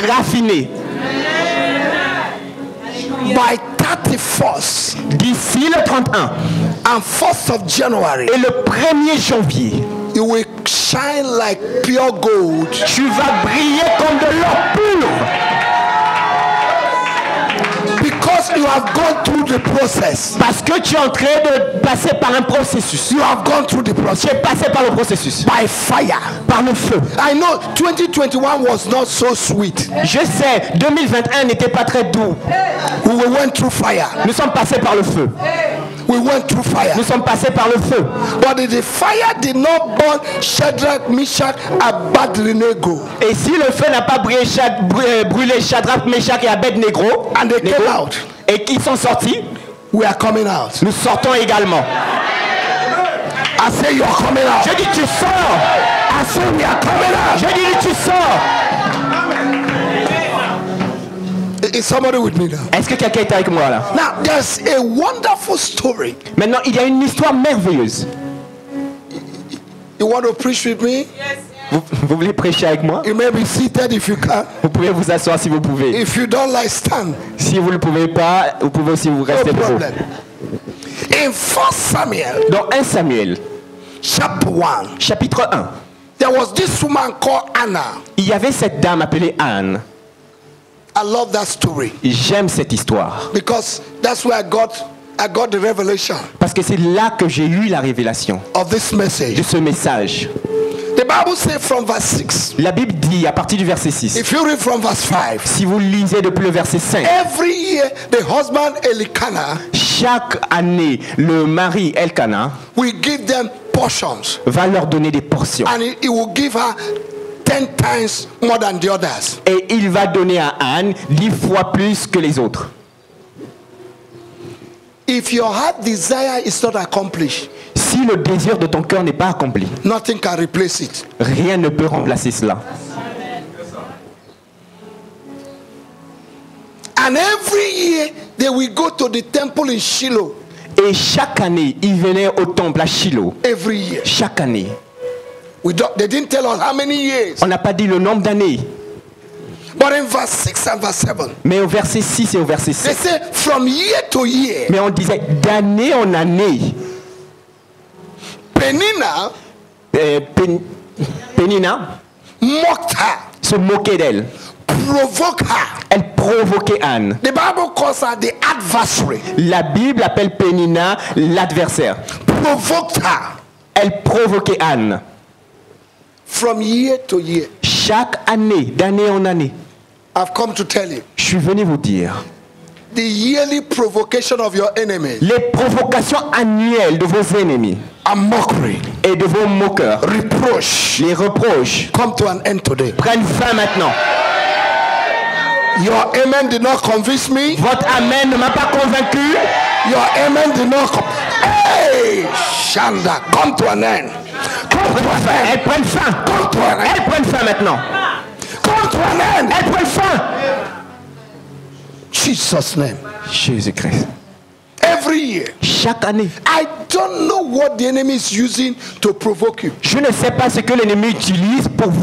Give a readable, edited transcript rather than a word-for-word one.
raffinée. By 31st D'ici le 31 and 1st of January, et le 1er janvier, you will shine like pure gold. tu vas briller comme de l'or pur. Because you have gone through the process. Parce que tu es en train de passer par un processus. You have gone through the process. Tu es passé par le processus. By fire. Par le feu. I know 2021 was not so sweet. Je sais, 2021 n'était pas très doux. We went through fire. Nous sommes passés par le feu. We went through fire. Nous sommes passés par le feu. But the fire did not burn Shadrach, Meshach, and Abednego. Et si le feu n'a pas brûlé Shadrach, Meshach et Abednego, And they came out. et qu'ils sont sortis, We are coming out. nous sortons également. I say you are coming out. Je dis tu sors. I say we are coming out. Je dis tu sors. Is somebody with me now? Est-ce que quelqu'un est avec moi là? Now there's a wonderful story. Maintenant, il y a une histoire merveilleuse. You want to preach with me? Vous voulez prêcher avec moi? You may be seated if you can. Vous pouvez vous asseoir si vous pouvez. If you don't like, stand. Si vous ne le pouvez pas, vous pouvez aussi vous No rester debout. problem. In 1 Samuel Dans 1 Samuel, chapter 1, chapitre 1, there was this woman called Anna. il y avait cette dame appelée Anne. I love that story J'aime cette histoire because that's where I got the revelation parce que c'est là que j'ai eu la révélation of this de message. ce message. The Bible says from verse 6. La Bible dit à partir du verset 6, If you read from verse 5, si vous lisez depuis le verset 5, every year the husband Elikana chaque année, le mari Elkana will give them portions va leur donner des portions. and he will give her 10 times more than the others. Et il va donner à Anne 10 fois plus que les autres. If your heart desire is not accomplished, Si le désir de ton cœur n'est pas accompli, nothing can replace it. rien ne peut remplacer cela. And every year they will go to the temple in Shiloh. Et chaque année, il venait au temple à Shiloh. Every year. Chaque année. They didn't tell us how many years. On n'a pas dit le nombre d'années. But in verse 6 and verse 7, Mais au verset 6 et au verset they 7. say from year to year, Mais on disait d'année en année. Penina Pénina mocked her, se moquait d'elle. provoked her. Elle provoquait Anne. The Bible calls her the adversary. La Bible appelle Pénina l'adversaire. Provoked her Elle provoquait Anne. from year to year. Chaque année, d'année en année. I've come to tell you, Je suis venu vous dire. the yearly provocation of your enemies Les provocations annuelles de vos ennemis and mockery, et de vos moqueurs, reproach, les reproches, come to an end today. prennent fin maintenant. Your amen did not convince me. Votre amen ne m'a pas convaincu. Your amen did not come. Hey, Shanda, come to an end. Come to an end. Elles prennent fin. Come to an end. Elles prennent fin maintenant. Come to an end. Elles prennent fin. Jesus' name. Jésus-Christ. Every year. Chaque année. I don't know what the enemy is using to provoke you. Je ne sais pas ce que l'ennemi utilise pour vous